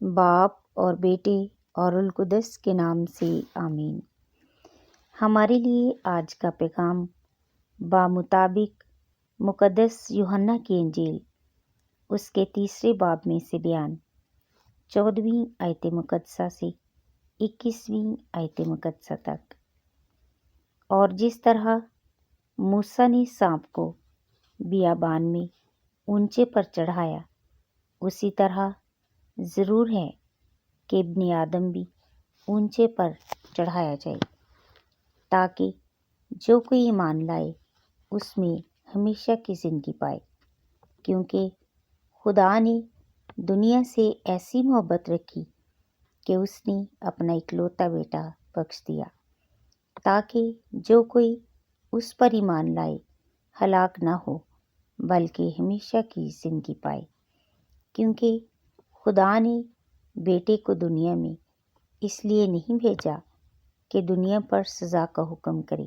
باپ اور بیٹے اور روح القدس کے نام سے آمین۔ ہمارے لیے آج کا پیغام بمطابق مقدس یوحنا کی انجیل اس کے 3 باب میں سے بیان 14ویں آیت مقدسہ سے 21ویں آیت مقدسہ تک۔ اور جس طرح موسیٰ نے سانپ کو بیابان میں اونچے پر چڑھایا، اسی طرح ضرور ہے کہ ابن آدم بھی اونچے پر چڑھایا جائے، تاکہ جو کوئی ایمان لائے اس میں ہمیشہ کی زندگی پائے۔ کیونکہ خدا نے دنیا سے ایسی محبت رکھی کہ اس نے اپنا اکلوتا بیٹا بخش دیا، تاکہ جو کوئی اس پر ایمان لائے ہلاک نہ ہو بلکہ ہمیشہ کی زندگی پائے۔ کیونکہ خدا نے بیٹے کو دنیا میں اس لیے نہیں بھیجا کہ دنیا پر سزا کا حکم کرے،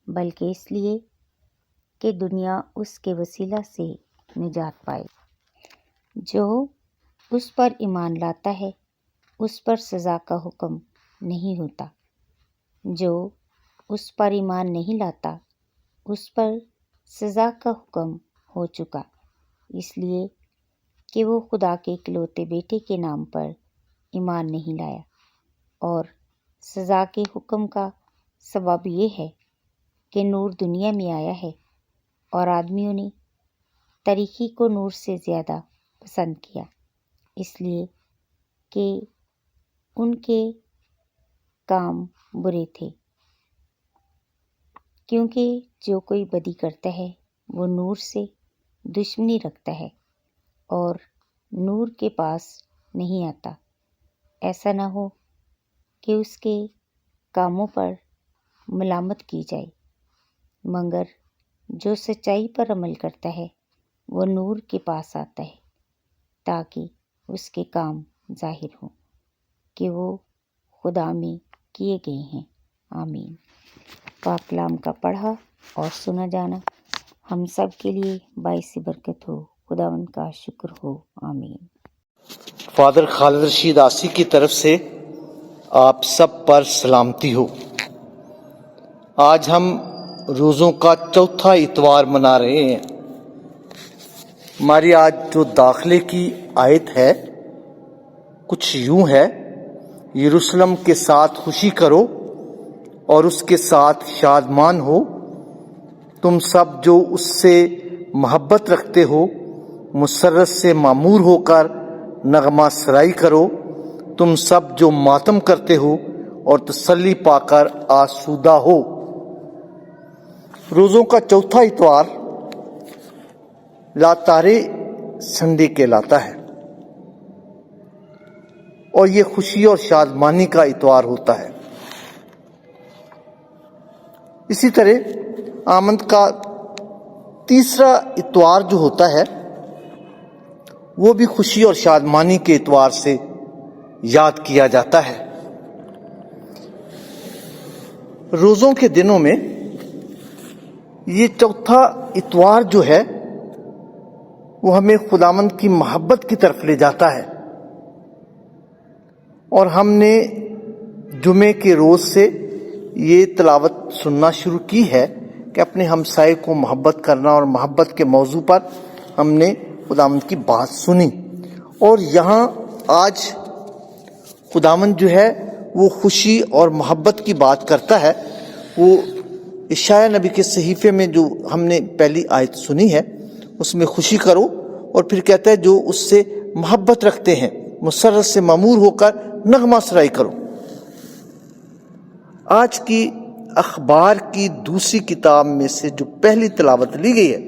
بلکہ اس لیے کہ دنیا اس کے وسیلہ سے نجات پائے۔ جو اس پر ایمان لاتا ہے اس پر سزا کا حکم نہیں ہوتا، جو اس پر ایمان نہیں لاتا اس پر سزا کا حکم ہو چکا، اس لیے کہ وہ خدا کے اکلوتے بیٹے کے نام پر ایمان نہیں لایا۔ اور سزا کے حکم کا سبب یہ ہے کہ نور دنیا میں آیا ہے اور آدمیوں نے تاریکی کو نور سے زیادہ پسند کیا، اس لیے کہ ان کے کام برے تھے۔ کیونکہ جو کوئی بدی کرتا ہے وہ نور سے دشمنی رکھتا ہے اور نور کے پاس نہیں آتا، ایسا نہ ہو کہ اس کے کاموں پر ملامت کی جائے۔ مگر جو سچائی پر عمل کرتا ہے وہ نور کے پاس آتا ہے، تاکہ اس کے کام ظاہر ہوں کہ وہ خدا میں کیے گئے ہیں۔ آمین۔ پاک کلام کا پڑھا اور سنا جانا ہم سب کے لیے باعث برکت ہو۔ خداوند کا شکر ہو۔ آمین۔ فادر خالد رشید آسی کی طرف سے آپ سب پر سلامتی ہو۔ آج ہم روزوں کا چوتھا اتوار منا رہے ہیں۔ ہماری آج جو داخلے کی آیت ہے کچھ یوں ہے: یروشلم کے ساتھ خوشی کرو اور اس کے ساتھ شادمان ہو، تم سب جو اس سے محبت رکھتے ہو، مسرت سے معمور ہو کر نغمہ سرائی کرو، تم سب جو ماتم کرتے ہو اور تسلی پا کر آسودہ ہو۔ روزوں کا چوتھا اتوار لاتارے سنڈے کہلاتا ہے اور یہ خوشی اور شادمانی کا اتوار ہوتا ہے۔ اسی طرح آمد کا تیسرا اتوار جو ہوتا ہے وہ بھی خوشی اور شادمانی کے اتوار سے یاد کیا جاتا ہے۔ روزوں کے دنوں میں یہ چوتھا اتوار جو ہے وہ ہمیں خداوند کی محبت کی طرف لے جاتا ہے، اور ہم نے جمعے کے روز سے یہ تلاوت سننا شروع کی ہے کہ اپنے ہمسائے کو محبت کرنا، اور محبت کے موضوع پر ہم نے خداوند کی بات سنی۔ اور یہاں آج خداوند جو ہے وہ خوشی اور محبت کی بات کرتا ہے۔ وہ اشعیاء نبی کے صحیفے میں جو ہم نے پہلی آیت سنی ہے اس میں خوشی کرو، اور پھر کہتا ہے جو اس سے محبت رکھتے ہیں مسرت سے معمور ہو کر نغمہ سرائی کرو۔ آج کی اخبار کی دوسری کتاب میں سے جو پہلی تلاوت لی گئی ہے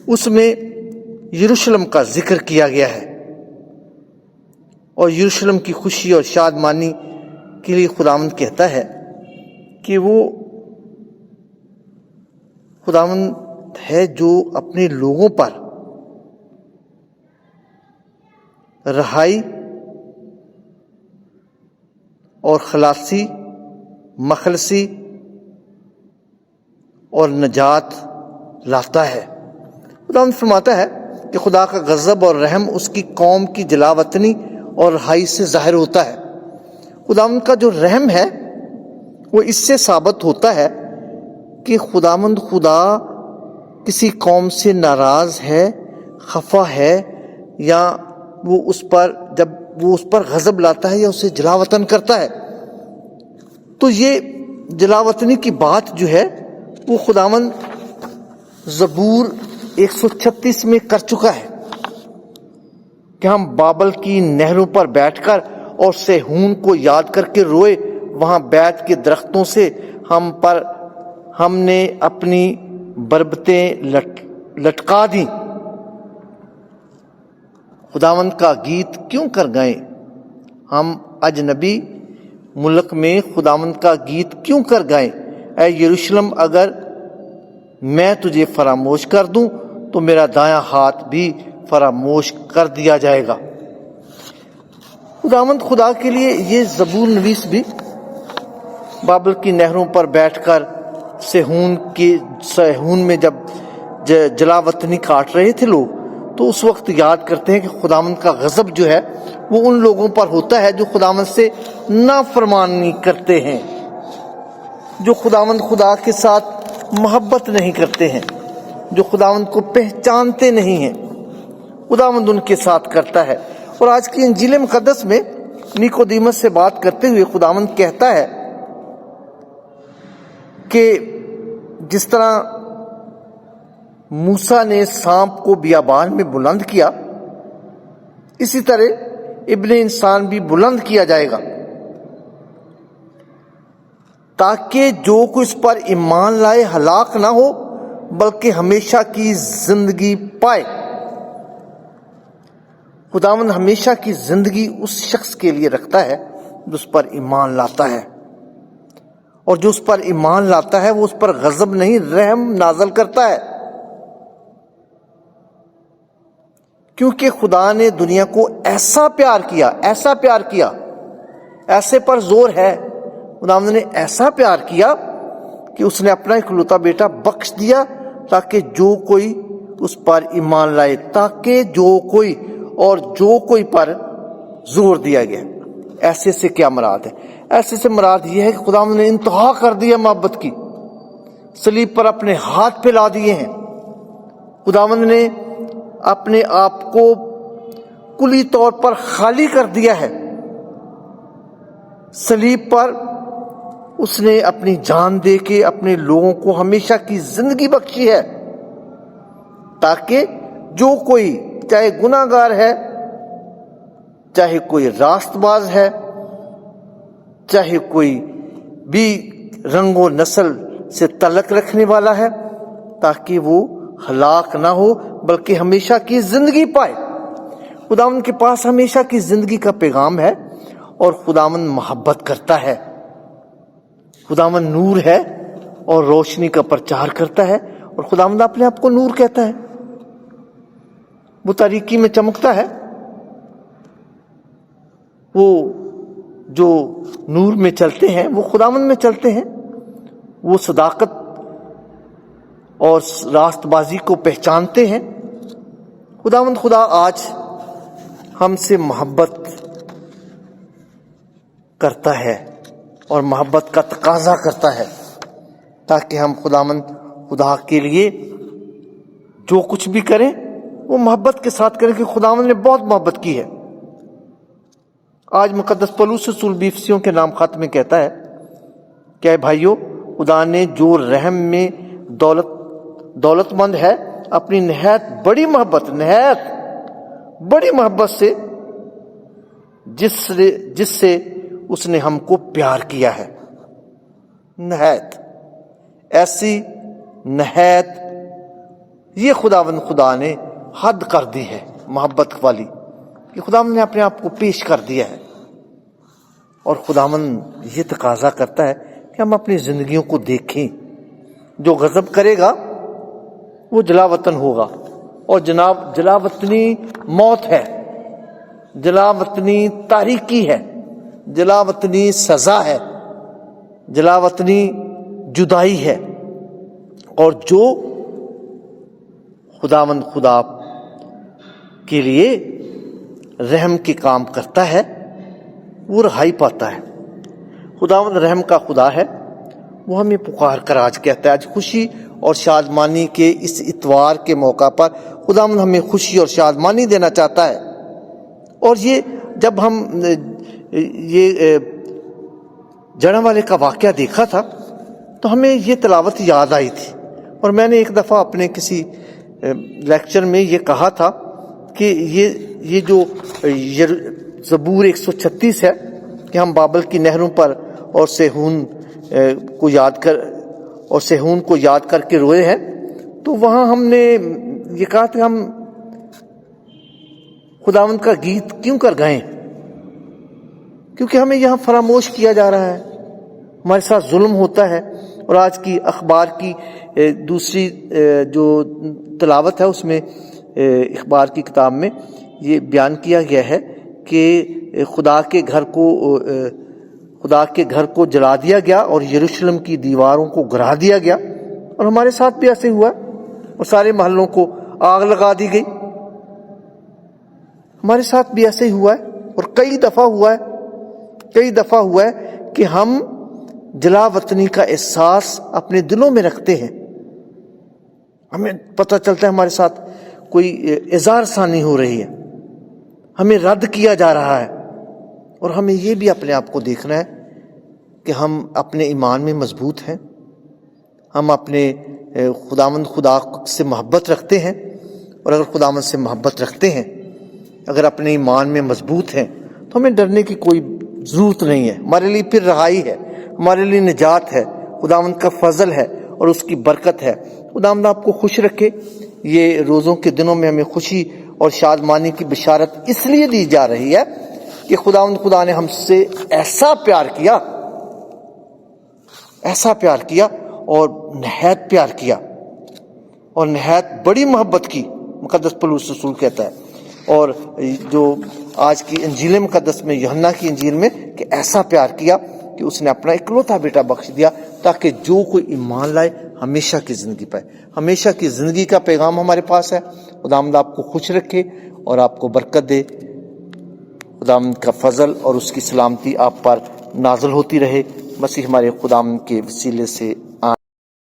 اس میں یروشلم کا ذکر کیا گیا ہے، اور یروشلم کی خوشی اور شادمانی کے لیے خداوند کہتا ہے کہ وہ خداوند ہے جو اپنے لوگوں پر رہائی اور خلاصی، مخلصی اور نجات لاتا ہے۔ خداوند فرماتا ہے کہ خدا کا غضب اور رحم اس کی قوم کی جلا وطنی اور رہائی سے ظاہر ہوتا ہے۔ خداوند کا جو رحم ہے وہ اس سے ثابت ہوتا ہے کہ خداوند خدا کسی قوم سے ناراض ہے، خفا ہے، یا وہ اس پر جب وہ اس پر غضب لاتا ہے یا اسے جلا وطن کرتا ہے، تو یہ جلا وطنی کی بات جو ہے وہ خداوند زبور 136 میں کر چکا ہے کہ ہم بابل کی نہروں پر بیٹھ کر اور سیہون کو یاد کر کے روئے، وہاں بیت کے درختوں سے ہم نے اپنی بربتیں لٹکا دیں۔ خداوند کا گیت کیوں کر گائیں؟ ہم اجنبی ملک میں خداوند کا گیت کیوں کر گائیں؟ اے یروشلم، اگر میں تجھے فراموش کر دوں تو میرا دایاں ہاتھ بھی فراموش کر دیا جائے گا۔ خداوند خدا کے لیے یہ زبور نویس بھی بابل کی نہروں پر بیٹھ کر سیہون میں جب جلا وطنی کاٹ رہے تھے لوگ، تو اس وقت یاد کرتے ہیں کہ خداوند کا غضب جو ہے وہ ان لوگوں پر ہوتا ہے جو خداوند سے نافرمانی کرتے ہیں، جو خداوند خدا کے ساتھ محبت نہیں کرتے ہیں، جو خداوند کو پہچانتے نہیں ہیں، خداوند ان کے ساتھ کرتا ہے۔ اور آج کی انجیل مقدس میں نیکودیمس سے بات کرتے ہوئے خداوند کہتا ہے کہ جس طرح موسیٰ نے سانپ کو بیابان میں بلند کیا، اسی طرح ابن انسان بھی بلند کیا جائے گا، تاکہ جو کوئی اس پر ایمان لائے ہلاک نہ ہو بلکہ ہمیشہ کی زندگی پائے۔ خداوند ہمیشہ کی زندگی اس شخص کے لیے رکھتا ہے جو اس پر ایمان لاتا ہے، اور جو اس پر ایمان لاتا ہے وہ اس پر غضب نہیں، رحم نازل کرتا ہے، کیونکہ خدا نے دنیا کو ایسا پیار کیا، ایسے پر زور ہے، خداوند نے ایسا پیار کیا کہ اس نے اپنا اکلوتا بیٹا بخش دیا تاکہ جو کوئی اس پر ایمان لائے، تاکہ جو کوئی پر زور دیا گیا۔ ایسے سے کیا مراد ہے؟ ایسے سے مراد یہ ہے کہ خداوند نے انتہا کر دیا محبت کی، صلیب پر اپنے ہاتھ پھیلا دیے ہیں۔ خداوند نے اپنے آپ کو کلی طور پر خالی کر دیا ہے، صلیب پر اس نے اپنی جان دے کے اپنے لوگوں کو ہمیشہ کی زندگی بخشی ہے، تاکہ جو کوئی چاہے گناہ گار ہے، چاہے کوئی راست باز ہے، چاہے کوئی بھی رنگ و نسل سے تعلق رکھنے والا ہے، تاکہ وہ ہلاک نہ ہو بلکہ ہمیشہ کی زندگی پائے۔ خداوند کے پاس ہمیشہ کی زندگی کا پیغام ہے، اور خداوند محبت کرتا ہے۔ خداوند نور ہے اور روشنی کا پرچار کرتا ہے، اور خداوند اپنے آپ کو نور کہتا ہے۔ وہ تاریکی میں چمکتا ہے، وہ جو نور میں چلتے ہیں وہ خداوند میں چلتے ہیں، وہ صداقت اور راست بازی کو پہچانتے ہیں۔ خداوند خدا آج ہم سے محبت کرتا ہے اور محبت کا تقاضا کرتا ہے، تاکہ ہم خداوند خدا کے لیے جو کچھ بھی کریں وہ محبت کے ساتھ کریں، کہ خداوند نے بہت محبت کی ہے۔ آج مقدس پولس رسول بیفسیوں کے نام خط میں کہتا ہے کہ اے بھائیو، خدا نے جو رحم میں دولت مند ہے، اپنی نہایت بڑی محبت سے جس سے اس نے ہم کو پیار کیا ہے، نہایت ایسی نہایت یہ خداوند خدا نے حد کر دی ہے محبت والی، کہ خداوند نے اپنے آپ کو پیش کر دیا ہے، اور خداوند یہ تقاضا کرتا ہے کہ ہم اپنی زندگیوں کو دیکھیں۔ جو غضب کرے گا وہ جلا وطن ہوگا، اور جلا وطنی موت ہے، جلا وطنی تاریکی ہے، جلا وطنی سزا ہے، جلا وطنی جدائی ہے۔ اور جو خداوند خدا کے لیے رحم کے کام کرتا ہے وہ رہائی پاتا ہے۔ خداوند رحم کا خدا ہے، وہ ہمیں پکار کر آج کہتا ہے، آج خوشی اور شادمانی کے اس اتوار کے موقع پر خداوند ہمیں خوشی اور شادمانی دینا چاہتا ہے۔ اور یہ جب ہم یہ جڑوں والے کا واقعہ دیکھا تھا تو ہمیں یہ تلاوت یاد آئی تھی، اور میں نے ایک دفعہ اپنے کسی لیکچر میں یہ کہا تھا کہ یہ جو زبور 136 ہے کہ ہم بابل کی نہروں پر اور سیہون کو یاد کر کے روئے ہیں، تو وہاں ہم نے یہ کہا کہ ہم خداوند کا گیت کیوں کر گائیں، کیونکہ ہمیں یہاں فراموش کیا جا رہا ہے، ہمارے ساتھ ظلم ہوتا ہے۔ اور آج کی اخبار کی دوسری جو تلاوت ہے اس میں اخبار کی کتاب میں یہ بیان کیا گیا ہے کہ خدا کے گھر کو جلا دیا گیا اور یروشلم کی دیواروں کو گرا دیا گیا، اور ہمارے ساتھ بھی ایسے ہوا اور سارے محلوں کو آگ لگا دی گئی۔ ہمارے ساتھ بھی ایسے ہی ہوا ہے، اور کئی دفعہ ہوا ہے کہ ہم جلا وطنی کا احساس اپنے دلوں میں رکھتے ہیں، ہمیں پتہ چلتا ہے ہمارے ساتھ کوئی اظہار ثانی ہو رہی ہے، ہمیں رد کیا جا رہا ہے، اور ہمیں یہ بھی اپنے آپ کو دیکھنا ہے کہ ہم اپنے ایمان میں مضبوط ہیں، ہم اپنے خداوند خدا سے محبت رکھتے ہیں، اور اگر خداوند سے محبت رکھتے ہیں، اگر اپنے ایمان میں مضبوط ہیں، تو ہمیں ڈرنے کی کوئی ضرورت نہیں ہے۔ ہمارے لیے پھر رہائی ہے، ہمارے لیے نجات ہے، خداوند کا فضل ہے اور اس کی برکت ہے۔ خداوند آپ کو خوش رکھے۔ یہ روزوں کے دنوں میں ہمیں خوشی اور شادمانی کی بشارت اس لیے دی جا رہی ہے کہ خداوند خدا نے ہم سے ایسا پیار کیا اور نہایت پیار کیا اور نہایت بڑی محبت کی، مقدس پولس رسول کہتا ہے۔ اور جو آج کی انجیل مقدس میں، یوحنا کی انجیل میں، کہ ایسا پیار کیا کہ اس نے اپنا اکلوتا بیٹا بخش دیا تاکہ جو کوئی ایمان لائے ہمیشہ کی زندگی پائے۔ ہمیشہ کی زندگی کا پیغام ہمارے پاس ہے۔ خداوند آپ کو خوش رکھے اور آپ کو برکت دے۔ خداوند کا فضل اور اس کی سلامتی آپ پر نازل ہوتی رہے۔ مسیح ہمارے خداوند کے وسیلے سے